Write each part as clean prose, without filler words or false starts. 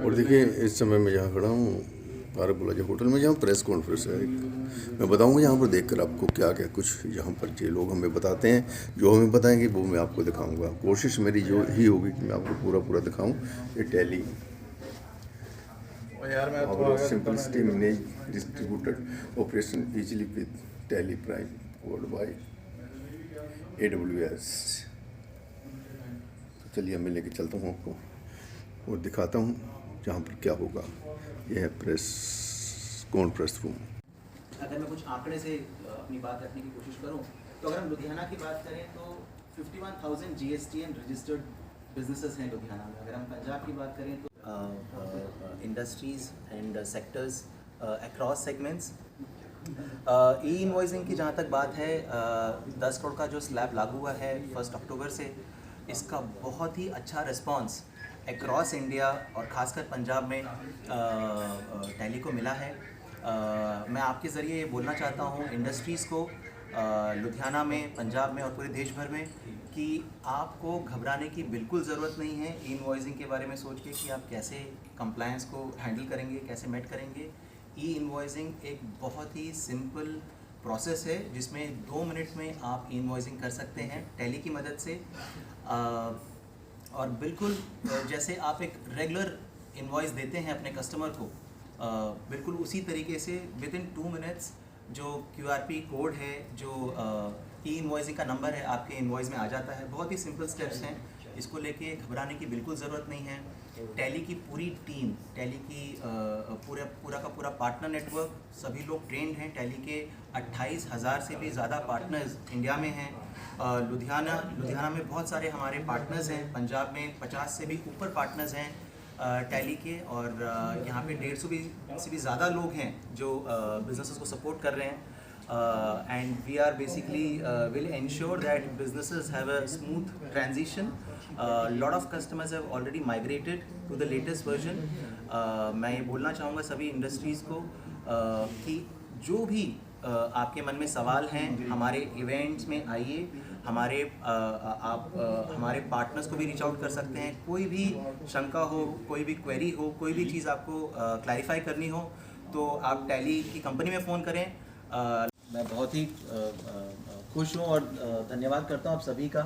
और देखिए इस समय मैं जहाँ खड़ा हूँ भारत प्लाजा होटल में, जहाँ प्रेस कॉन्फ्रेंस है मैं बताऊँगा यहाँ पर देखकर आपको क्या क्या कुछ यहाँ पर जो लोग हमें बताते हैं, जो हमें बताएंगे वो मैं आपको दिखाऊंगा। कोशिश मेरी जो ही होगी कि मैं आपको पूरा पूरा दिखाऊं। ये tally simplicity manage distributed operation easily with tally prime world by AWS। तो चलिए मैं लेके चलता हूँ आपको और दिखाता हूँ जहाँ पर क्या होगा। यह है प्रेस कॉन्फ्रेंस रूम। अगर मैं कुछ आंकड़े से अपनी बात रखने की कोशिश करूं तो अगर हम लुधियाना की बात करें तो 51,000 GSTN रजिस्टर्ड बिजनेसेस हैं लुधियाना में। अगर हम पंजाब की बात करें तो industries and sectors across segments. E invoicing की जहाँ तक बात है, 10 करोड़ का जो स्लैब लागू हुआ है 1 अक्टूबर से, इसका बहुत ही अच्छा रिस्पांस अक्रॉस इंडिया और ख़ासकर पंजाब में टैली को मिला है। मैं आपके ज़रिए ये बोलना चाहता हूँ इंडस्ट्रीज़ को लुधियाना में, पंजाब में और पूरे देश भर में कि आपको घबराने की बिल्कुल ज़रूरत नहीं है ई इनवॉइसिंग के बारे में सोच के कि आप कैसे कंप्लायंस को हैंडल करेंगे, कैसे मेट करेंगे। ई इनवॉइसिंग एक बहुत ही सिंपल प्रोसेस है जिसमें 2 मिनट में आप ई इनवॉइसिंग कर सकते हैं टैली की मदद से। और बिल्कुल जैसे आप एक रेगुलर इनवॉइस देते हैं अपने कस्टमर को, बिल्कुल उसी तरीके से विद इन 2 मिनट्स जो QRP कोड है, जो ई इनवॉइसिंग का नंबर है, आपके इनवॉइस में आ जाता है। बहुत ही सिंपल स्टेप्स हैं, इसको लेके घबराने की बिल्कुल ज़रूरत नहीं है। टैली की पूरी टीम, टैली की पूरा का पूरा पार्टनर नेटवर्क, सभी लोग ट्रेंड हैं। टैली के 28,000 से भी ज़्यादा पार्टनर्स इंडिया में हैं। लुधियाना में बहुत सारे हमारे पार्टनर्स हैं। पंजाब में 50 से भी ऊपर पार्टनर्स हैं टैली के, और यहाँ पे 150 से भी ज़्यादा लोग हैं जो बिजनेसेस को सपोर्ट कर रहे हैं। And we are basically will ensure that businesses have a smooth transition. Lot of customers have already migrated to the latest version. मैं ये बोलना चाहूँगा सभी इंडस्ट्रीज़ को कि जो भी आपके मन में सवाल हैं हमारे इवेंट्स में आइए। आप हमारे पार्टनर्स को भी रीच आउट कर सकते हैं। कोई भी शंका हो, कोई भी क्वेरी हो, कोई भी चीज़ आपको क्लैरिफाई करनी हो तो आप टैली की कंपनी में फ़ोन करें। मैं बहुत ही खुश हूँ और धन्यवाद करता हूँ आप सभी का।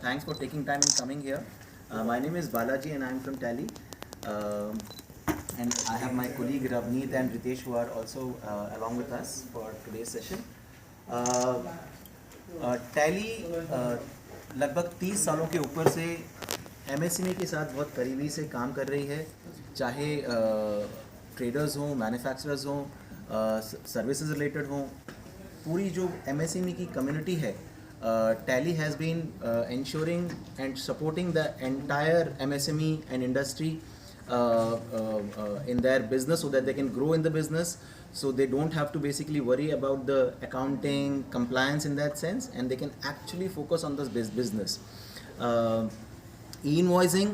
Thanks for taking time in coming here. My name is Balaji and I am from tally, and I have my colleague Ravneet and Ritesh who are also along with us for today's session. Tally लगभग 30 सालों के ऊपर से MSME के साथ बहुत करीबी से काम कर रही है, चाहे ट्रेडर्स हों, मैन्युफैक्चरर्स हों, सर्विसेज रिलेटेड हों। पूरी जो MSME की कम्युनिटी है, Tally has been ensuring and supporting the entire MSME and industry in their business so that they can grow in the business, so they don't have to basically worry about the accounting compliance in that sense, and they can actually focus on this business. ई-इनवॉइसिंग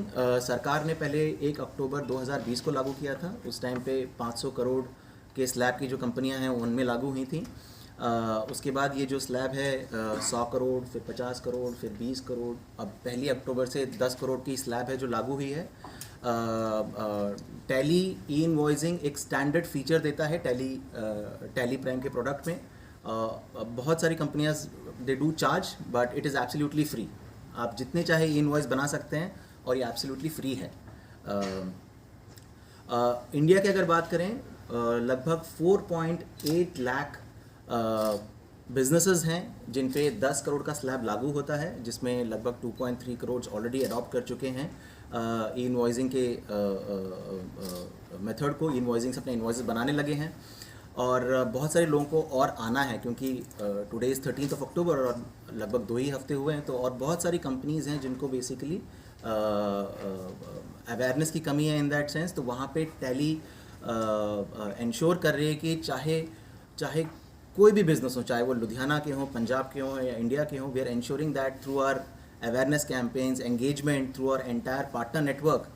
सरकार ने पहले 1 अक्टूबर 2020 को लागू किया था। उस time पे 500 करोड़ के स्लैब की जो कंपनियां हैं उनमें लागू हुई थी। उसके बाद ये जो स्लैब है 100 करोड़, फिर 50 करोड़, फिर 20 करोड़, अब 1 अक्टूबर से 10 करोड़ की स्लैब है जो लागू हुई है। टैली ई इनवॉइसिंग एक स्टैंडर्ड फीचर देता है टैली प्राइम के प्रोडक्ट में। बहुत सारी कंपनियां they do charge, but it is absolutely free. आप जितने चाहे ई इनवॉइस बना सकते हैं और ये एब्सोल्युटली फ्री है। इंडिया की अगर बात करें, लगभग 4.8 लाख बिजनेसेस हैं जिन पे 10 करोड़ का स्लैब लागू होता है, जिसमें लगभग 2.3 करोड़ ऑलरेडी अडॉप्ट कर चुके हैं ई इनवॉइसिंग के मेथड को। ई इनवॉइसिंग से अपने इनवॉइसेस बनाने लगे हैं और बहुत सारे लोगों को और आना है, क्योंकि टुडे इज़ 13 अक्टूबर और लगभग 2 ही हफ्ते हुए हैं। तो और बहुत सारी कंपनीज़ हैं जिनको बेसिकली अवेयरनेस की कमी है इन दैट सेंस। तो वहाँ पे टैली इंश्योर कर रही है कि चाहे कोई भी बिजनेस हो, चाहे वो लुधियाना के हों, पंजाब के हों या इंडिया के हों, we are insuring that through our awareness campaigns, engagement, through our entire partner network,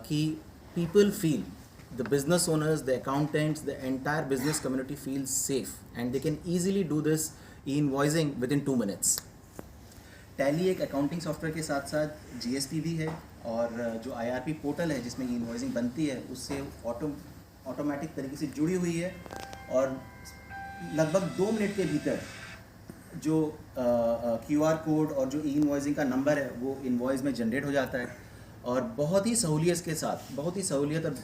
कि people feel, the business owners, the accountants, the entire business community feels safe and they can easily do this e-invoicing within 2 minutes. Tally एक accounting software के साथ साथ GST भी है और जो IRP portal है जिसमें ई इन्वॉइसिंग बनती है उससे ऑटोमेटिक तरीके से जुड़ी हुई है और लगभग 2 मिनट के भीतर जो QR कोड और जो ई इन्वॉइसिंग का नंबर है वो इन्वॉइस में जनरेट हो जाता है और बहुत ही सहूलियत और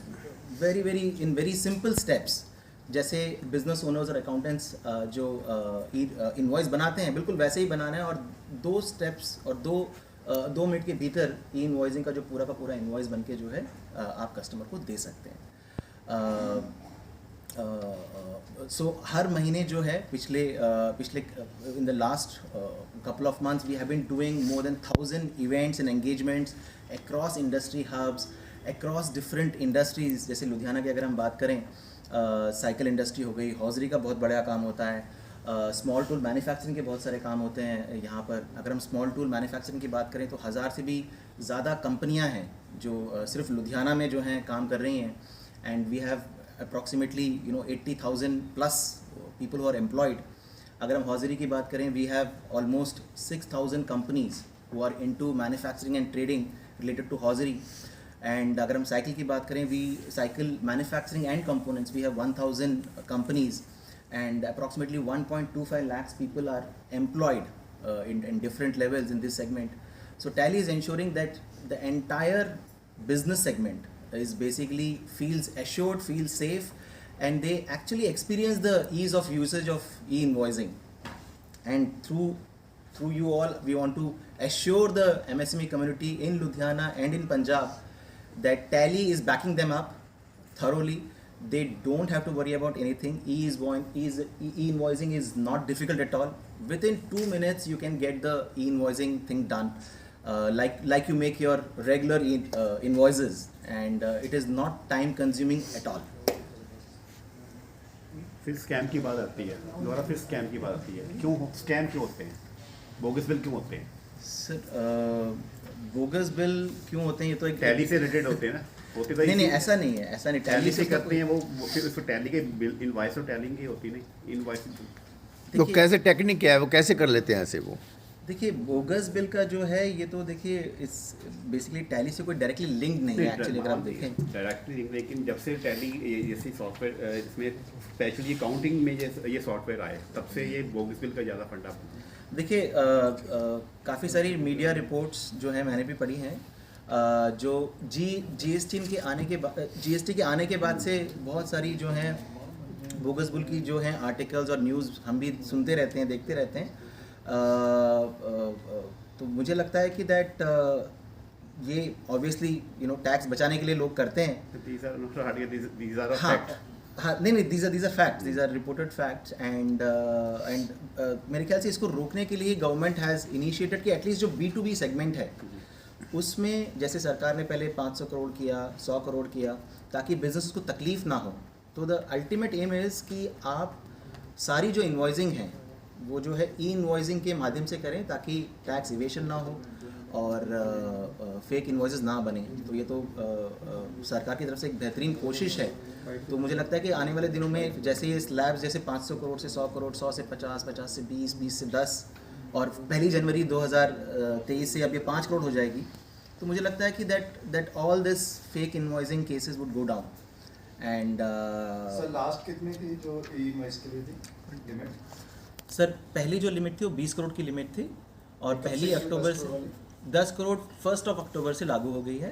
वेरी सिंपल स्टेप्स, जैसे बिजनेस ओनर्स और अकाउंटेंट्स जो इन्वॉइस बनाते हैं बिल्कुल वैसे ही बनाना है और 2 स्टेप्स और 2 मिनट के भीतर ई इन्वॉइसिंग का जो पूरा का पूरा इन्वॉइस बन के जो है आप कस्टमर को दे सकते हैं। सो हर महीने जो है पिछले in the last couple of months we have been doing more than 1,000 events and engagements across industry hubs, across different industries। जैसे लुधियाना की अगर हम बात करें साइकिल इंडस्ट्री हो गई, हॉजरी का बहुत बड़ा काम होता है, स्मॉल टूल मैन्युफैक्चरिंग के बहुत सारे काम होते हैं यहाँ पर। अगर हम स्मॉल टूल मैन्युफैक्चरिंग की बात करें तो 1000 से भी ज़्यादा कंपनियाँ हैं जो सिर्फ लुधियाना में जो हैं काम कर रही हैं and we have approximately 80,000 plus people who are employed। अगर हम हॉजरी की बात करें we have almost 6,000 companies who are into manufacturing and trading related to hosiery. And अगर हम साइकिल की बात करें cycle manufacturing and components we have 1,000 companies and approximately 1.25 lakhs people are employed in different levels in this segment। So Tally is ensuring that the entire business segment is basically feels assured, feels safe, and they actually experience the ease of usage of e-invoicing। And through you all, we want to assure the MSME community in Ludhiana and in Punjab that Tally is backing them up thoroughly। They don't have to worry about anything। E-invoicing is not difficult at all। Within 2 minutes, you can get the e-invoicing thing done। Like you make your regular invoices and it is not time consuming at all। फिर scam की बात आती है, दोबारा फिर scam की बात आती है, क्यों स्कैम क्यों होते हैं, बोगस बिल क्यों होते हैं? सर बोगस बिल क्यों होते हैं ये तो एक टैली से रिलेटेड होते हैं ना, होते तो नहीं ऐसा नहीं टैली से करते हैं वो फिर उसको टैली के बिल इनवॉइस तो टैली की होती नहीं इनवॉइस। तो कैसे टेक्निक क्या है, वो कैसे कर लेते हैं ऐसे? वो देखिए बोगस बिल का जो है ये तो देखिए इस बेसिकली टैली से कोई डायरेक्टली लिंक नहीं है एक्चुअली अगर आप देखें डायरेक्टली लिंक, लेकिन जब से टैली जैसे सॉफ्टवेयर इसमें स्पेशली अकाउंटिंग में ये सॉफ्टवेयर आए तब से ये बोगस बिल का ज़्यादा फंडा। देखिए काफ़ी सारी मीडिया रिपोर्ट्स जो है मैंने भी पढ़ी हैं जो जीएसटी के आने के बाद से बहुत सारी जो हैं बोगस बिल की जो हैं आर्टिकल्स और न्यूज़ हम भी सुनते रहते हैं, देखते रहते हैं। तो मुझे लगता है कि दैट ये ऑब्वियसली टैक्स बचाने के लिए लोग करते हैं। नहीं these are facts, these are reported facts and मेरे ख्याल से इसको रोकने के लिए गवर्नमेंट हैज़ इनिशिएटेड कि एटलीस्ट जो B2B सेगमेंट है उसमें जैसे सरकार ने पहले 500 करोड़ किया, 100 करोड़ किया ताकि बिजनेस को तकलीफ ना हो। तो द अल्टीमेट एम इज़ कि आप सारी जो इन्वॉइसिंग है वो जो है ई इन्वॉइसिंग के माध्यम से करें ताकि टैक्स इवेशन ना हो और फेक इन्वॉइसेस ना बने। तो ये तो सरकार की तरफ से एक बेहतरीन कोशिश है। तो मुझे लगता है कि आने वाले दिनों में जैसे ये स्लैब्स जैसे 500 करोड़ से 100 करोड़, 100 से 50, 50 से 20, 20 से 10 और 1 जनवरी 2023 से अब ये 5 करोड़ हो जाएगी। तो मुझे लगता है कि that all this fake invoicing cases would go down. And sir last कितने की जो ई-इनवॉइस के लिए थी लिमिट? सर पहली जो लिमिट थी वो 20 करोड़ की लिमिट थी और 1 अक्टूबर से 10 करोड़ 1 अक्टूबर से लागू हो गई है।